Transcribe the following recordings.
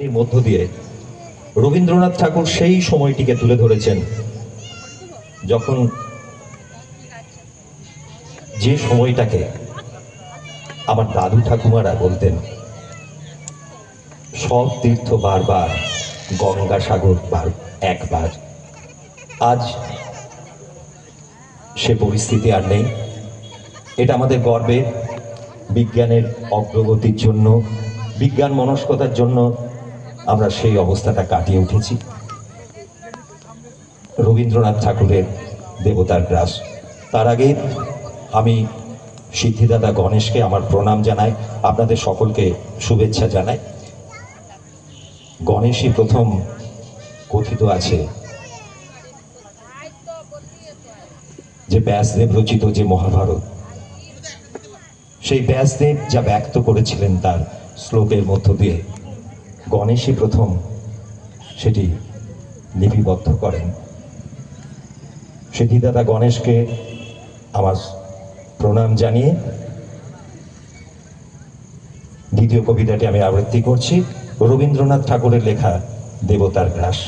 এর মধ্য দিয়ে রবীন্দ্রনাথ ঠাকুর সেই সময়টিকে তুলে ধরেছেন যখন যে সময়টাকে আমার দাদু ঠাকুমারা বলতেন সব তীর্থ বারবার, গঙ্গা সাগর একবার। আজ সে পরিস্থিতি আর নেই। এটা আমাদের গর্বের। বিজ্ঞানের অগ্রগতির জন্য, বিজ্ঞান মনস্কতার জন্য আমরা সেই অবস্থাটা কাটিয়ে উঠেছি। রবীন্দ্রনাথ ঠাকুরের দেবতার গ্রাস। তার আগে আমি সিদ্ধিদাতা গণেশকে আমার প্রণাম জানাই, আপনাদের সকলকে শুভেচ্ছা জানাই। গণেশই প্রথম কথিত আছে যে ব্যাসদেব রচিত যে মহাভারত, সেই ব্যাসদেব যা ব্যক্ত করেছিলেন তার শ্লোকের মধ্য দিয়ে গণেশই প্রথম সেটি লিপিবদ্ধ করেন। সিদ্ধিদাতা গণেশকে আমার প্রণাম জানিয়ে দ্বিতীয় কবিতাটি আমি আবৃত্তি করছি, রবীন্দ্রনাথ ঠাকুরের লেখা দেবতার গ্রাস।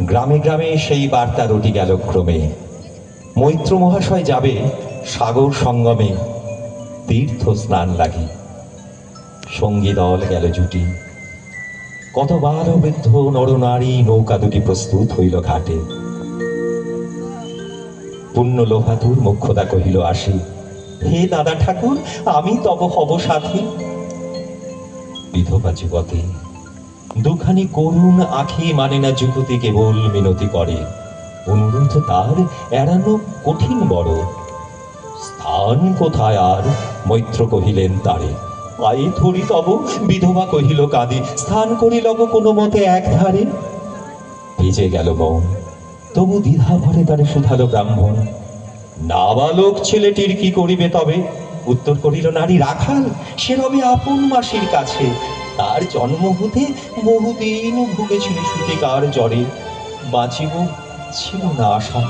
গ্রামে গ্রামে সেই বার্তা রটি গেল ক্রমে, মৈত্র মহাশয় যাবে সাগর সঙ্গমে তীর্থ স্নান লাগি। সঙ্গী দল গেল জুটি, কতবার বৃদ্ধ নরনারী নৌকা দুটি প্রস্তুত হইল ঘাটে। পুণ্য লোভাতুর মুখ্যদা কহিল আসি, হে দাদা ঠাকুর আমি তব হব সাথী। বিধবা যুবতী দুখানি করুণ আখি মানে না যুবতী কেবল মিনতি করে, অনুরোধ তার এড়ানো কঠিন বড়। স্থান কোথায় আর, মৈত্র কহিলেন তারে, পায়ে ধরি তব। বিধবা কহিল কাঁদি, স্থান করি লব কোনো মতে এক ধারে। ভিজে গেল মন, তবু দ্বিধা ভরে তারে শুধালো ব্রাহ্মণ, নাবালক ছেলেটির কি করিবে তবে? উত্তর করিল নারী, রাখাল সে রবে আপন মাসির কাছে। তার জন্ম হতে বহুদিন ভুগেছিল সুতিকার জ্বরে, বাঁচিব ছিল না আশা।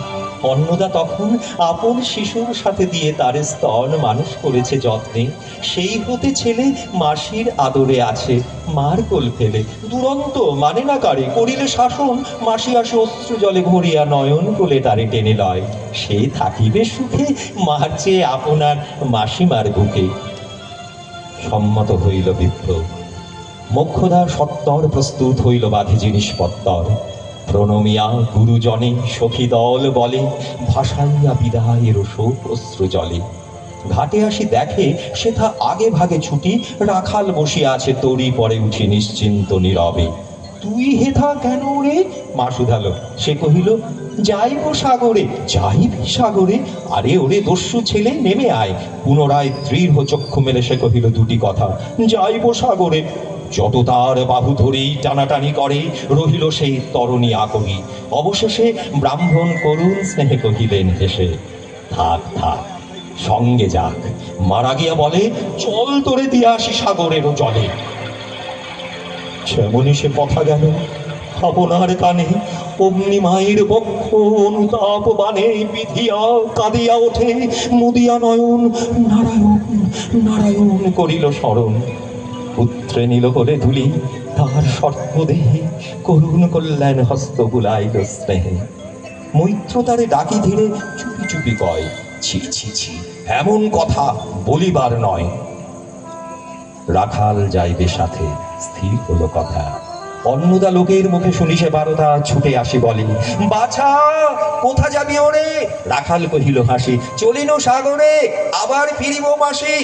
অন্নদা তখন আপন শিশুর সাথে দিয়ে তার স্তন মানুষ করেছে যত্নে। সেই হতে ছেলে মাসির আদরে আছে, মার কোল ফেলে দুরন্ত মানে না কারে। করিলে শাসন মাসি আসে অশ্রু জলে ভরিয়া নয়ন কোলে তারে টেনে লয়। সে থাকিবে সুখে মার চেয়ে আপনার মাসিমার বুকে। সম্মত হইল বিপ্র, মোক্ষদা সত্তর প্রস্তুত হইল বাধি জিনিসপত্তর। প্রণমিয়া গুরুজনে সখী দল বলে, ভাসাইয়া বিদায়ের শোক অশ্রু জলে। ঘাটে আসি দেখে সেথা আগে ভাগে ছুটি, রাখাল বসিয়া আছে তরি পরে উঠি নিশ্চিন্ত নীরবে। তুই হেথা কেন রে? মা শুধালো। সে কহিল, যাইব সাগরে। যাইবি সাগরে? আরে ওরে দস্যু ছেলে, নেমে আয়। পুনরায় দৃঢ় চক্ষু মেলে সে কহিল দুটি কথা, যাইব সাগরে। যত তার বাহু ধরেই টানাটানি করে রহিল সেই তরণী আকরি। অবশেষে ব্রাহ্মণ করুণ স্নেহে কহিলেন হেসে, থাক থাক সঙ্গে যাক। মারা গিয়া বলে, চল তোরে দিয়ে আসি সাগরেরও জলে। যেমনই সে কথা গেল আপনার কানে, অগ্নি মায়ের বক্ষ অনুতাপ বানে বিধিয়া কাঁদিয়া ওঠে মুদিয়া নয়ন। নারায়ণ নারায়ণ করিল স্মরণ, পুত্রে নিল করে ধুলি তার সর্বদেহে। করুণ কল্যাণ হস্ত বুলাইল স্নেহে। মৈত্র তারে ডাকি ধীরে চুপি চুপি কয়, ছি ছি ছি এমন কথা বলিবার নয়। রাখাল যাইবে সাথে, স্থির হলো কথা। অন্নদা লোকের মুখে শুনি সে বারোটা ছুটে আসি বলে, বাছা কোথা যাবি ওরে? রাখাল কহিল হাসি, চলিনু সাগরে আবার ফিরিব মাসি।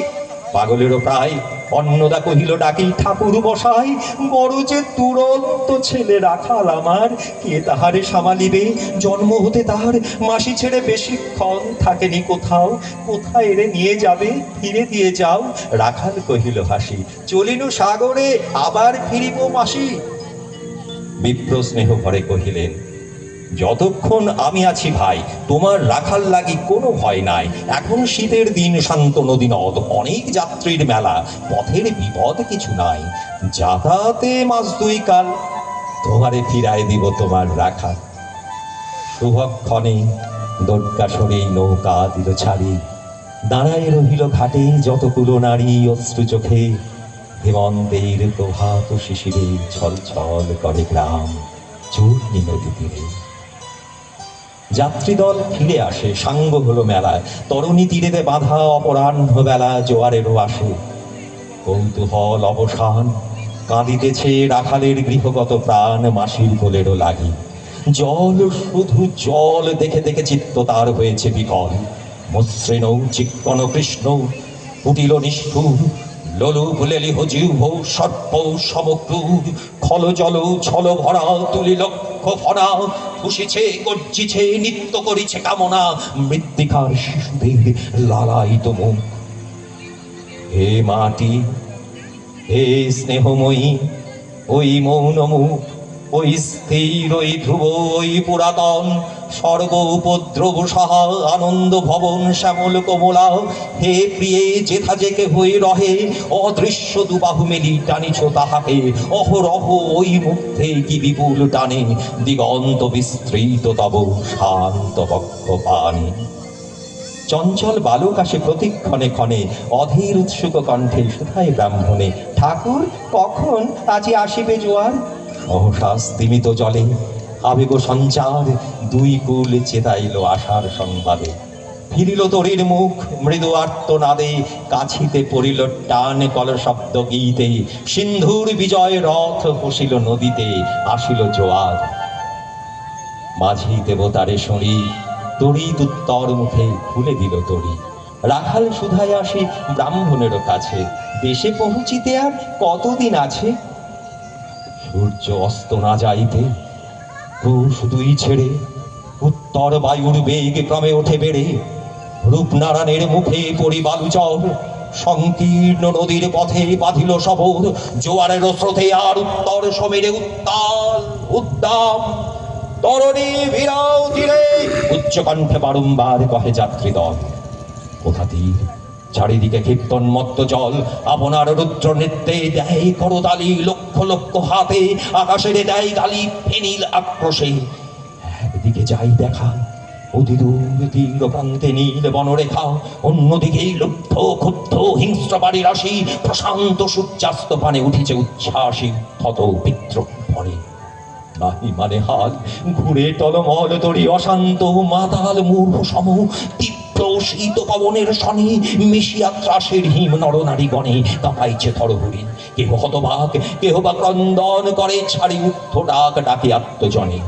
পাগলেরও প্রায়। অন্নদা কহিল ডাকি, ঠাকুর বসাই বড় যে দুরন্ত ছেলে রাখাল আমার, কে তাহারে সামালিবে? জন্ম হতে তাহার মাসি ছেড়ে বেশিক্ষণ থাকেনি কোথাও। কোথায় এরে নিয়ে যাবে? ফিরে দিয়ে যাও। রাখাল কহিল হাসি, চলিনু সাগরে আবার ফিরিব মাসি। বিপ্র স্নেহ ভরে কহিলেন, যতক্ষণ আমি আছি ভাই তোমার রাখাল লাগি কোনো ভয় নাই। এখন শীতের দিন, শান্ত নদী নদ, অনেক যাত্রীর মেলা, পথের বিপদ কিছু নাই। যাতায়াতে মাস দুই কাল তোমারে ফিরায় দিব তোমার রাখাল। শুভক্ষণে দোটকাসরেই নৌকা দিল ছাড়ি, দাঁড়ায় রহিল ঘাটে যতগুলো নারী অশ্রু চোখে। হেমন্তের প্রভাত শিশিরে ছল ছল করে গ্রাম চূর্ণী নদী তীরে। যাত্রীদল ফিরে আসে, সাঙ্গ হলো মেলায়, তরুণী তীরেতে বাঁধা অপরাহ্ন বেলা জোয়ারেরও আসে। কৌতূহল অবসান, কাঁদিতেছে রাখালের গৃহগত প্রাণ মাসির কোলেরও লাগি। জল, শুধু জল দেখে দেখে চিত্ত তার হয়েছে বিকল। মসৃণ চিক্কণ কৃষ্ণ কুটিল নিষ্ঠুর, লোলুপ লেলিহ জিহ্ব সর্প সমক্রূর। খল জল ছল ভরা তুলি লক্ষ ভরা, খুশিছে গর্জিছে নিত্য করিছে কামনা, মৃত্তিকার শিশুদের লালায়িত মুখ। হে মাটি, হে স্নেহময়ী, ওই মৌন মুখ, ওই স্থির, ওই ধ্রুব, ওই পুরাতন, সর্ব উপদ্রব সহা আনন্দ ভবন শ্যামল কমলা। হে প্রিয়ে, যেথা যে কেহই রহে, অদৃশ্য দুবাহু মেলি টানিছ তাহাকে। অহরহ ওই মুগ্ধে কি বিপুল টানে, দিগন্ত বিস্তৃত তব শান্ত বক্ষ পানে। চঞ্চল বালক আসে প্রতিক্ষণে ক্ষণে, অধীর উৎসুক কণ্ঠে শুধায় ব্রাহ্মণে, ঠাকুর কখন আজি আসিবে জোয়ার? সহসা স্তিমিত জলে আবেগ সঞ্চার, দুই কুল চেতাইল আশার সংবাদে। ফিরিল তরীর মুখ মৃদু আর্তনাদে, কাছিতে পড়িল টান কল শব্দ গীতে। সিন্ধুর বিজয় রথ বসিল নদীতে, আসিল জোয়ার। মাঝি দেবতারে শুনি তড়িৎ উত্তর মুখে খুলে দিল তরি। রাখাল শুধায় আসি ব্রাহ্মণেরও কাছে, দেশে পৌঁছিতে আর কতদিন আছে? সূর্য অস্ত না যাইতে ক্রোশ দুই ছেড়ে, উত্তর বায়ুর বেগ ক্রমে ওঠে বেড়ে। রূপনারায়ণের মুখে পড়ি বালুচর, সংকীর্ণ নদীর পথে বাঁধিল শবর। জোয়ারের স্রোতে আর উত্তর সমীরে উত্তাল উদ্দাম, তরণী ভিড়াও তীরে, উচ্চ কণ্ঠে বারংবার কহে যাত্রীদল। কোথা তীর, চারিদিকে কীর্তনমত্ত জল, আপনার রুদ্র নৃত্যে দেয় করতালি লক্ষ লক্ষ হাতে। আকাশের দেয় গালি ফেনিল আক্রোশে, একদিকে যাই দেখা অতিদূর তীর প্রান্তে নীল বনরেখা, অন্যদিকে লুব্ধ ক্ষুব্ধ হিংস্র বাড়ি রাশি। প্রশান্ত সূর্যাস্ত পানে উঠিছে উচ্ছ্বাসী ক্ষত বিদ্রোহ ভরে। নাহি মানে হাল, ঘুরে টলমল তরি অশান্ত, মাতাল মূর্খ সম তীব্র শীত পবনের শনি। মিশিয়া ত্রাসের হিম নরনারী গণে কাঁপাইছে থরহরি। কেহ হতবাক, কেহ বা ক্রন্দন করে, ছাড়ি উদ্ধ ডাক ডাকে আত্মজনে।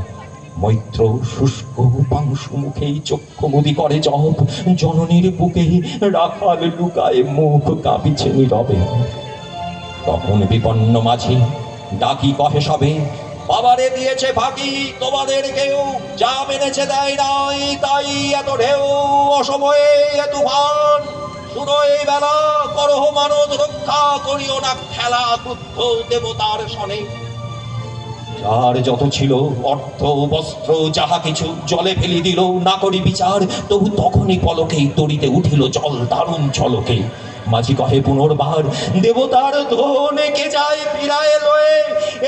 মৈত্র শুষ্ক পাংশু মুখে চক্ষু মুদি করে জপ, জননীর বুকে রাখাল লুকায় মুখ কাঁপিছে নীরবে। তখন বিপন্ন মাঝি ডাকি কহে সবে, বাবারে দিয়েছে ফাঁকি তোমাদের কেউ, যা মেনেছে দেয় নাই তাই এত ঢেউ। অসময়ে এত তুফান, শুনো এই বেলা করহ মানব রক্ষা, করিও না খেলা ক্রুদ্ধ দেবতার সনে। যার যত ছিল অর্থ বস্ত্র যাহা কিছু জলে ফেলি দিল, না করি বিচার। তবু তখনই পলকেই তরিতে উঠিল জল দারুণ ঝলকে। মাঝি কহে পুনর্বার, দেবতার ধনে কে যায় ফিরায় লয়ে,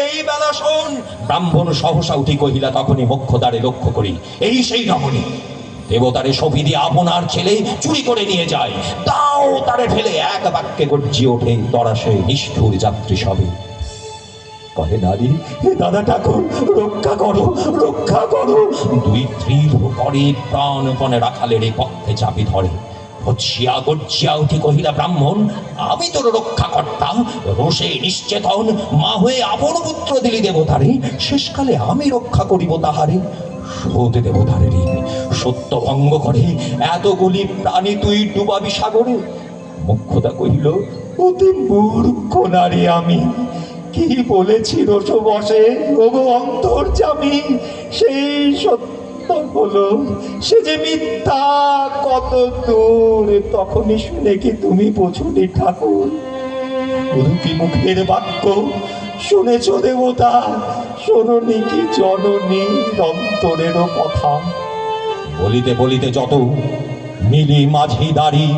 এই বেলা শোন। ব্রাহ্মণ সহসা উঠি কহিলা তখনই মোক্ষদ্বারে লক্ষ্য করি, এই সেই রমণী। দেবতারে সফি দিয়ে আপনার ছেলে চুরি করে নিয়ে যায়, তাও তারে ফেলে এক বাক্যে গর্জিয়ে ওঠে তরাসে নিষ্ঠুর যাত্রী সবে। কহে নারী, হে দাদা ঠাকুর, রক্ষা করো, রক্ষা করো। দুই দৃঢ় করে প্রাণপণে রাখালের পক্ষে চাপি ধরে। হচ্ছিয়া গর্জিয়া উঠি কহিলা ব্রাহ্মণ, আমি তোর রক্ষা কর্তা। রোষে নিশ্চেতন মা হয়ে আপন পুত্র দিলি দেবতারে, শেষকালে আমি রক্ষা করিব তাহারে। শোধ দেবতারে ঋণ, সত্য ভঙ্গ করে এতগুলি প্রাণী তুই ডুবাবি সাগরে। মোক্ষদা কহিল, অতি মূর্খ নারী আমি, কি বলেছি রোষ বসে ওগো অন্তর্যামী। সেই সত্য হলো, সে যে মিথ্যা কত দূর তখনই শুনে কি তুমি বোঝনি ঠাকুর? রূপী মুখের বাক্য শুনেছ দেবতা, শোনোনি কি জননী অন্তরেরও কথা? বলিতে বলিতে যত মিলি মাঝি দাঁড়ি,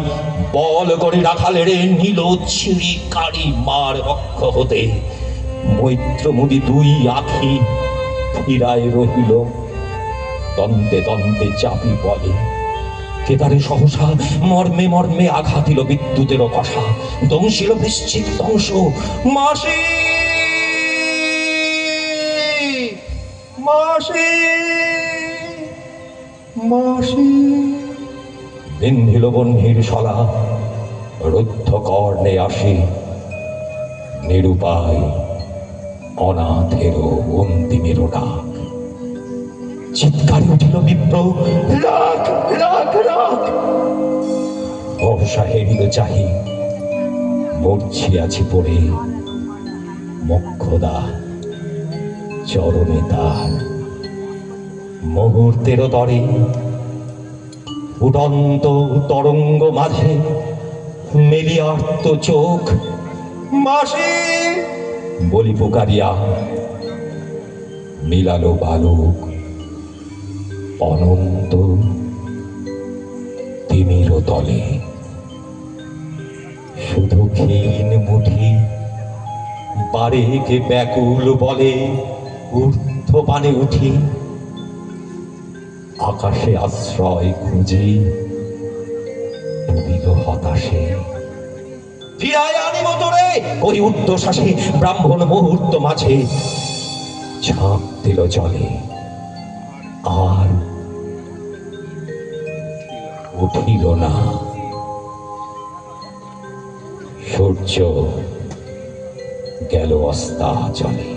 বল করে রাখালে রে নীল ছিঁড়ি কারি মার বক্ষ হতে। মৈত্র মুদি দুই আখি ফিরায় রহিল দ্বন্দ্বে দ্বন্দ্বে চাপি বলে। কেদারে সহসা মর্মে মর্মে আঘাতিল বিদ্যুতের কষা, দংশিল বৃশ্চিক দংশ। মাসি মাসি মাসি বিন্ধিল বহ্নির শলা, রুদ্ধ কর্ণে আসে নিরুপায় অনাথের অন্তিমের ডাক। চিৎকারে উঠিল বিপ্র, রাখ রাখ রাখ। অবসা হেরিল চাহি, মরছিয়াছি পড়ে, মোক্ষদা চরণে তার। মুহূর্তের তরে উড়ন্ত তরঙ্গ মাঝে মেলিয়ার্ত চোখ। মাসি বলি পুকারিয়া, মিলালো বালক অনন্ত তিমির তলে। শুধু ক্ষীণ মুঠি বারেকে ব্যাকুল বলে, ঊর্ধ্ব পানে উঠি আকাশে আশ্রয় খুঁজি। ডুবিল হতাশে, ফিরায় আনিব তোরে ওই ঊর্ধ্বশ্বাসে। ব্রাহ্মণ মুহূর্ত মাঝে ঝাঁপ দিল জলে, আর উঠিল না। সূর্য গেল অস্তাচলে।